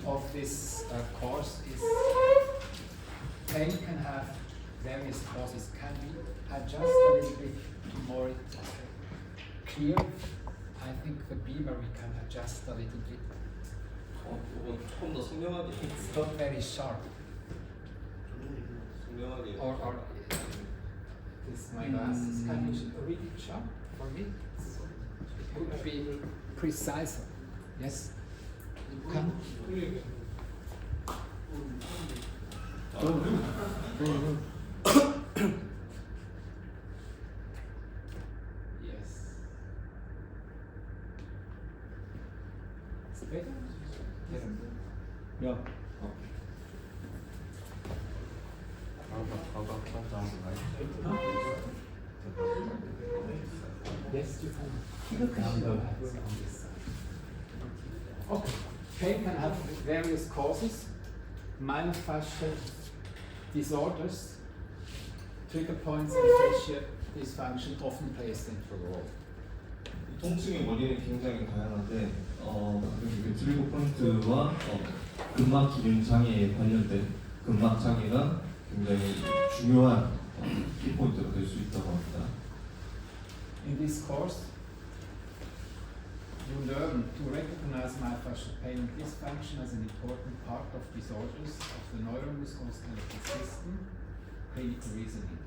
of this course is pain can have various causes. Can we adjust a little bit to more clear? I think the beamer we can adjust a little bit. 조금 더 선명하게. It's not very sharp. 선명하게. Or this my glasses. Can you read it sharp for me? Could be precise. Yes. Come. Yes. It's better. 야, Yes, you can. Okay. Pain can have various causes. Myofascial disorders, trigger points, and fascia dysfunction often play a central role. 통증의 원인은 굉장히 다양한데 그 트리거 포인트와 근막 기능 장애에 관련된 근막 장애가 굉장히 중요한 키 포인트가 될 수 있다고 합니다. In this course, you learn to recognize myofascial pain and dysfunction as an important part of disorders of the neuromusculoskeletal system, clinical reasoning.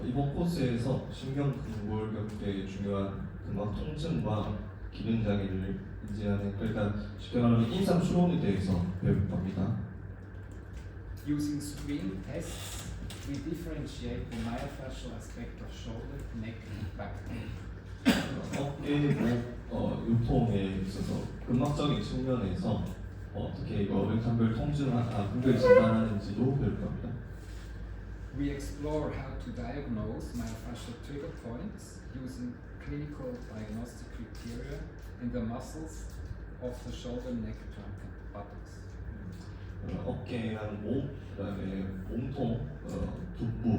이번 코스에서 신경근골격계의 중요한 근막 통증과 기능 장애를 인지하는, 그러니까 쉽게 말하면 임상 추론에 대해서 배울 겁니다. Using screen tests, we differentiate the myofascial aspect of shoulder, neck, and back pain. 어깨, 목, 요통에 있어서 근막적인 측면에서 어떻게 이거를 감별 감별 진단하는지도 배울 겁니다. We explore how to diagnose myofascial trigger points using clinical diagnostic criteria in the muscles of the shoulder, neck, trunk, and buttocks. 어깨랑 목, 그다음에 몸통, 둔부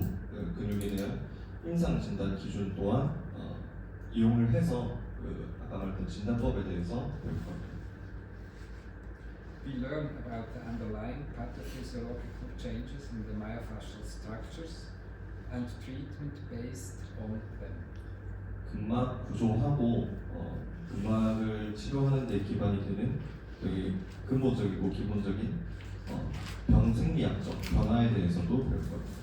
근육에 대한 임상 진단 기준 또한 이용을 해서 아까 말했던 진단법에 대해서 배울 겁니다. We learn about the underlying pathophysiological changes in the myofascial structures and treatment based on them. 근막 구조하고 근막을 치료하는 데 기반이 되는 되게 근본적이고 기본적인 병생리학적 변화에 대해서도 배울 겁니다.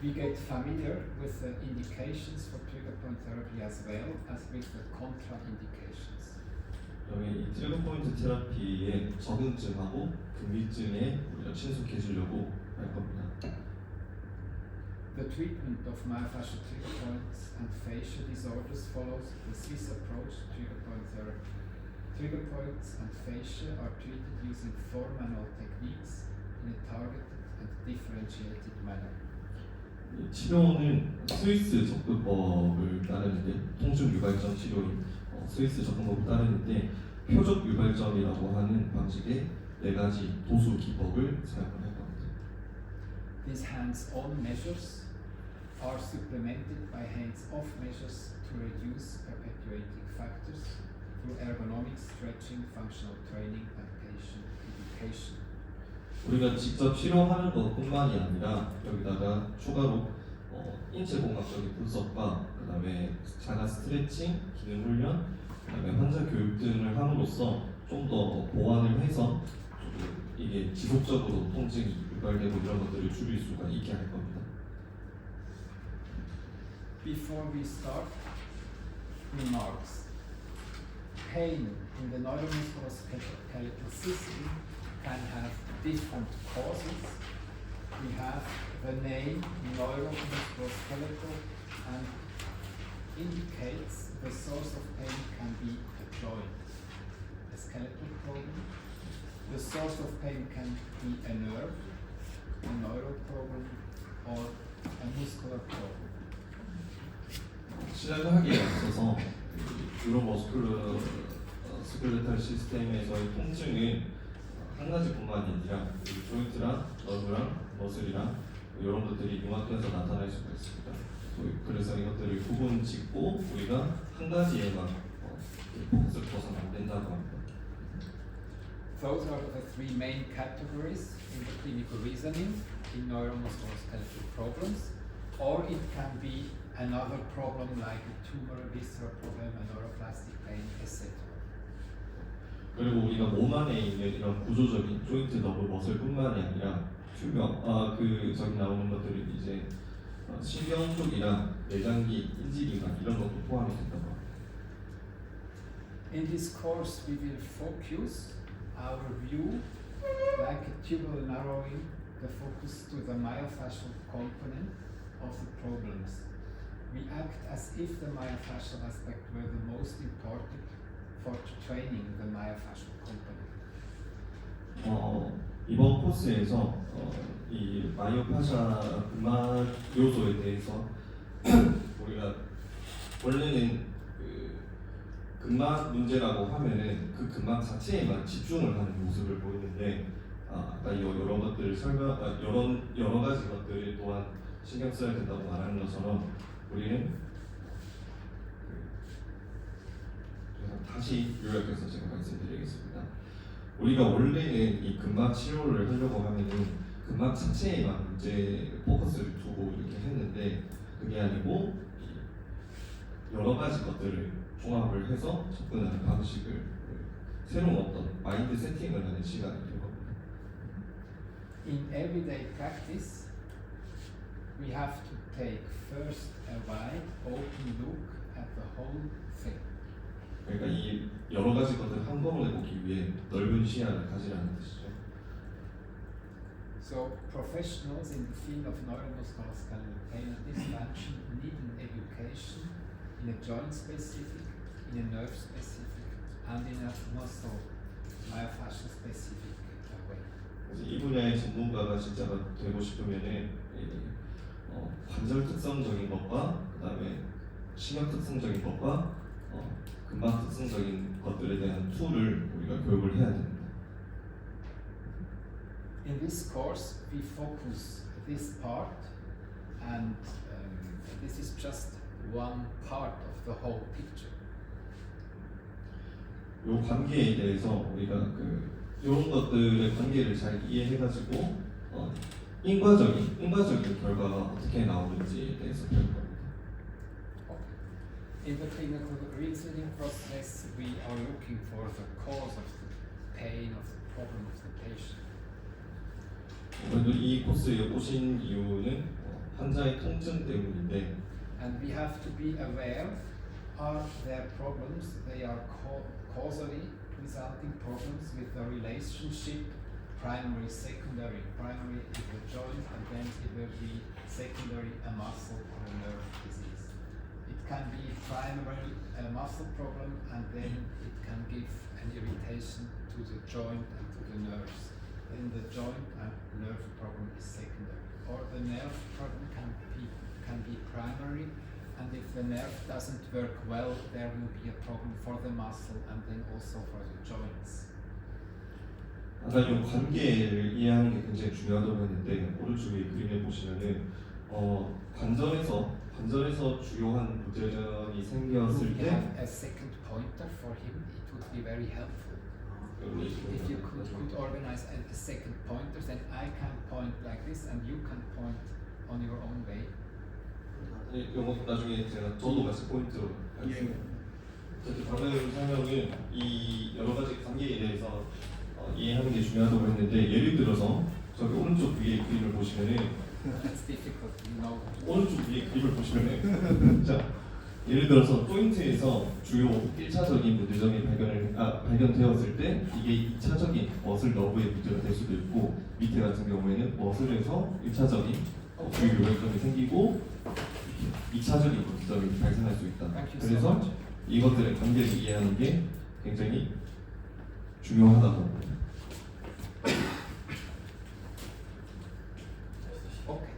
We get familiar with the indications for trigger point therapy as well as with the contraindications. 여기 이 트리거 포인트 테라피의 적응증하고 금기증에 우리가 친숙해지려고 할 겁니다. The treatment of myofascial trigger points and fascia disorders follows the Swiss approach to trigger point therapy. Trigger points and fascia are treated using 4 manual techniques in a targeted and differentiated manner. 이 치료는 스위스 접근법을 따르는데, 통증 유발점 치료인 스위스 접근법을 따르는데 표적 유발점이라고 하는 방식의 4가지 도수 기법을 사용을 할 겁니다. These hands-on measures are supplemented by hands-off measures to reduce perpetuating factors through ergonomic stretching, functional training, and patient education. 우리가 직접 치료하는 것뿐만이 아니라 여기다가 추가로 인체공학적인 분석과 그다음에 자가 스트레칭, 기능 훈련, 그다음에 환자 교육 등을 함으로써 좀 더 보완을 해서 조금 이게 지속적으로 통증이 유발되고 이런 것들을 줄일 수가 있게 할 겁니다. Before we start, remarks. Pain in the neuromusculoskeletal system can have different causes. We have the name neuromusculoskeletal and indicates the source of pain can be a joint, a skeletal problem. The source of pain can be a nerve, a neural problem, or a muscular problem. 시작을 하기에 앞서서 뉴로머스큘러 스켈레탈 시스템에서의 통증은 한 가지뿐만이 아니라 조인트랑 너브랑 머슬이랑 이런 것들이 융합해서 나타날 수가 있습니다. 그래서 이것들을 구분 짓고 우리가 한 가지에만 포커스를 둬서는 안 된다고 합니다. Those are the three main categories in the clinical reasoning in neuromusculoskeletal problems, or it can be another problem like a tumor, a visceral problem, a neuroplastic pain, etc. 그리고 우리가 몸 안에 있는 이런 구조적인 조인트, 너브, 머슬뿐만이 아니라 투명, 저기 나오는 것들은 이제 신경 쪽이랑 내장기, 인지기관 이런 것도 포함이 된다고 합니다. In this course, we will focus our view, like a tubular narrowing, the focus to the myofascial component of the problems. We act as if the myofascial aspect were the most important for training the myofascial component. 이번 코스에서 이 마이오파샤 근막 요소에 대해서 우리가 원래는 그 근막 문제라고 하면은 그 근막 자체에만 집중을 하는 모습을 보이는데 아까 여러 것들을 여러 가지 것들 또한 신경 써야 된다고 말하는 것처럼 우리는 다시 요약해서 제가 말씀드리겠습니다. 우리가 원래는 이 근막 치료를 하려고 하면은 근막 자체에만 문제 포커스를 두고 이렇게 했는데 그게 아니고 여러 가지 것들을 종합을 해서 접근하는 방식을 새로운 어떤 마인드 세팅을 하는 시간이 될 겁니다. In everyday practice, we have to take first a wide, open look at the whole thing. 그러니까 이 여러 가지 것들을 한 번에 보기 위해 넓은 시야를 가지라는 뜻이죠. So professionals in the field of neuromusculoskeletal pain and dysfunction need an education in a joint specific, in a nerve specific, and in a muscle myofascial specific way. 그래서 이 분야의 전문가가 진짜 되고 싶으면은 관절 특성적인 것과 그다음에 신경 특성적인 것과 근막 특성적인 것들에 대한 툴을 우리가 교육을 해야 됩니다. In this course, we focus this part, and this is just one part of the whole picture. 이 관계에 대해서 우리가 이런 것들의 관계를 잘 이해해가지고 인과적인 결과가 어떻게 나오는지에 대해서 배울 겁니다. In the clinical reasoning process, we are looking for the cause of the pain, of the problem of the patient. 오늘도 이 코스에 오신 이유는 환자의 통증 때문인데 And we have to be aware, are there problems, they are causally resulting problems with the relationship, primary, secondary. Primary is the joint, and then it will be secondary a muscle or a nerve disease. It can be primarily a muscle problem, and then it can give an irritation to the joint and to the nerves. Then the joint and nerve problem is secondary. Or the nerve problem can be primary, and if the nerve doesn't work well, there will be a problem for the muscle and then also for the joints. 아까 이 관계를 이해하는 게 굉장히 중요하다고 했는데 오른쪽에 그림을 보시면은 관절에서 주요한 문제점이 생겼을 If you 때 have a second pointer for him, it would be very helpful. If you could organize a second pointer, then I can point like this and you can point on your own way. 이거 나중에 제가 저도 같이 포인트로 하겠습니다. 방금 설명은 이 여러 가지 관계에 대해서 이해하는 게 중요하다고 했는데 예를 들어서 저기 오른쪽 위에 그림을 보시면은 That's difficult, you know. 오른쪽 위에 그림을 보시면은 자 예를 들어서 조인트에서 주요 1차적인 문제점이 발견되었을 때 이게 2차적인 머슬 너브의 문제가 될 수도 있고 밑에 같은 경우에는 머슬에서 1차적인 주요 요격점이 생기고 2차적인 문제점이 발생할 수 있다. 그래서 이것들의 관계를 이해하는 게 굉장히 중요하다고 합니다. Okay.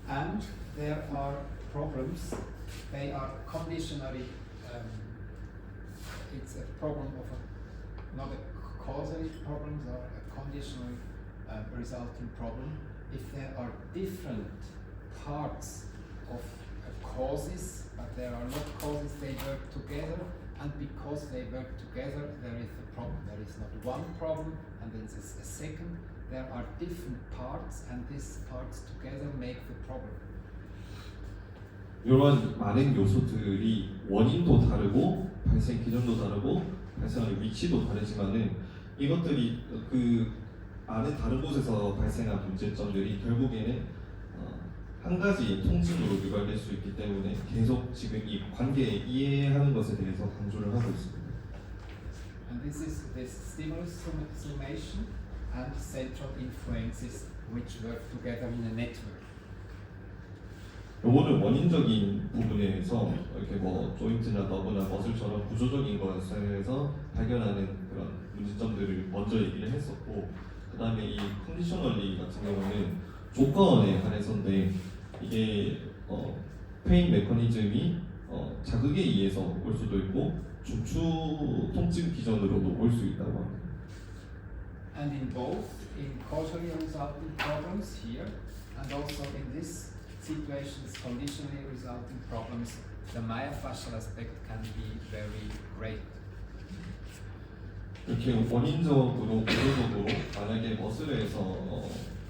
And there are problems. They are conditionally. It's a problem of not a causal problem or a conditional resulting problem. If there are different parts of causes, but there are not causes, they work together, and because they work together, there is a problem. There is not one problem, and then there's a second. There are different parts, and these parts together make the problem. 이런 많은 요소들이 원인도 다르고 발생 기전도 다르고 발생하는 위치도 다르지만은 이것들이 그 많은 다른 곳에서 발생한 문제점들이 결국에는 한 가지 통증으로 유발될 수 있기 때문에 계속 지금 이 관계 이해하는 것에 대해서 강조를 하고 있습니다. And this is this stimulus summation and central influences which work together in a network. 요거는 원인적인 부분에서 이렇게 뭐 조인트나 너브나 머슬처럼 구조적인 것에서 발견하는 그런 문제점들을 먼저 얘기를 했었고, 그 다음에 이 컨디셔널리 같은 경우는 조건에 한해서인데 이게 페인 메커니즘이 자극에 의해서 올 수도 있고 중추 통증 기전으로도 올 수 있다고 합니다. And in both, in causally resulting problems here, and also in this situations, conditionally resulting problems, the myofascial aspect can be very great. 이렇게 원인적으로 구조적으로 만약에 머슬에서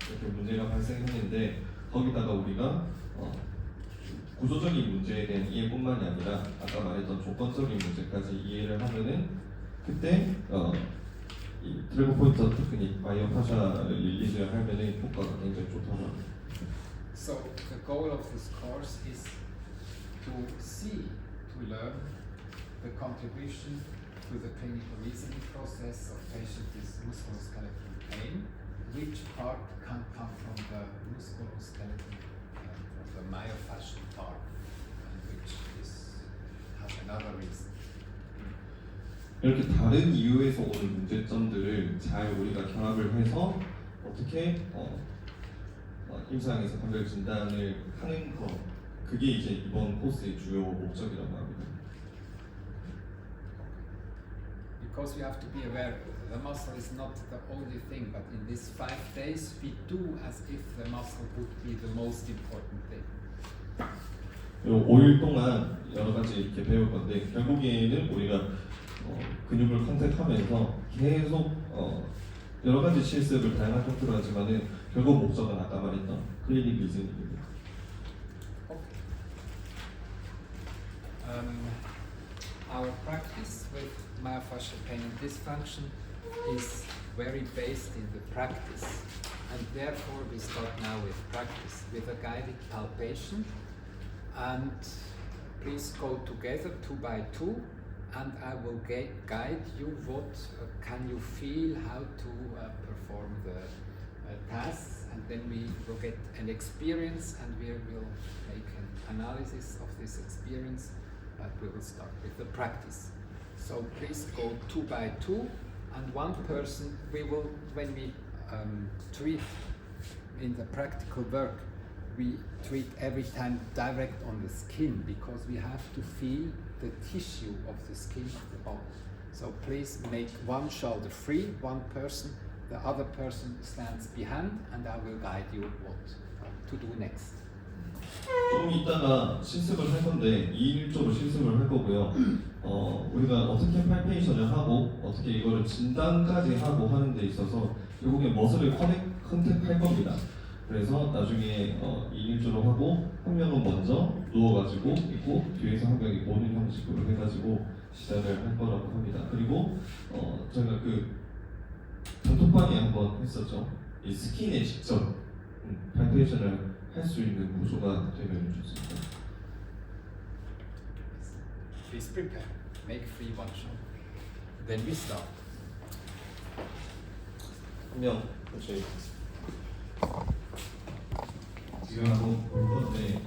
이렇게 문제가 발생했는데 거기다가 우리가 구조적인 문제에 대한 이해뿐만이 아니라 아까 말했던 조건적인 문제까지 이해를 하면은 그때 이 드래곤 포인터 테크닉 마이오파샤를 릴리즈를 하면은 효과가 굉장히 좋다고 합니다. So the goal of this course is to see, to learn the contribution to the clinical reasoning process of patients with musculoskeletal pain, which part can come from the musculoskeletal, from the myofascial part, and which has another reason. 이렇게 다른 이유에서 오는 문제점들을 잘 우리가 결합을 해서 어떻게 임상에서 판별 진단을 하는 것, 그게 이제 이번 코스의 주요 목적이라고 합니다. Because we have to be aware, the muscle is not the only thing, but in these 5 days we do as if the muscle would be the most important thing. 5일 동안 여러 가지 이렇게 배울 건데 결국에는 우리가 근육을 컨택하면서 계속 여러 가지 실습을 다양한 형태로 하지만은 결국 목적은 아까 말했던 클리닉 리즈닝입니다. Our practice with myofascial pain and dysfunction is very based in the practice, and therefore we start now with practice with a guided palpation. And please go together 2 by 2, and I will guide you what can you feel, how to perform the tasks, and then we will get an experience and we will make an analysis of this experience, but we will start with the practice. So please go 2 by 2, and one person we will, when we treat in the practical work, we treat every time direct on the skin, because we have to feel the tissue of the skin of the bone. So please make one shoulder free, one person, the other person stands behind, and I will guide you what to do next. 조금 이따가 실습을 할 건데 2인 1조로 실습을 할 거고요. 우리가 어떻게 팔페이션을 하고 어떻게 이거를 진단까지 하고 하는 데 있어서 결국에 머슬을 컨택할 겁니다. 그래서 나중에 2인 1조로 하고 한 명은 먼저 누워가지고 있고 뒤에서 한 명이 보는 형식으로 해가지고 시작을 할 거라고 합니다. 그리고 저희가 그 단톡방에 한번 했었죠. 이 스킨에 직접 팔페이션을 할 수 있는 구조가 되면 좋습니다. Please prepare. Make free one shot. Then we start. 한 명, 그렇지. 지금 한번 볼 건데.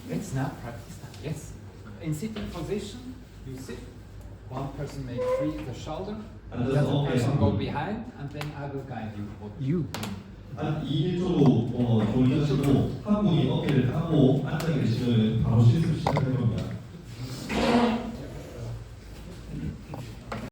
It's now practice time. Yes. In sitting position, you sit. One person make free the shoulder, and the other person go behind, and then I will guide you. You. 한 2, 1조로 돌리시고 하고 이 어깨를 하고 앉아 계시면 바로 실습 시작할 겁니다.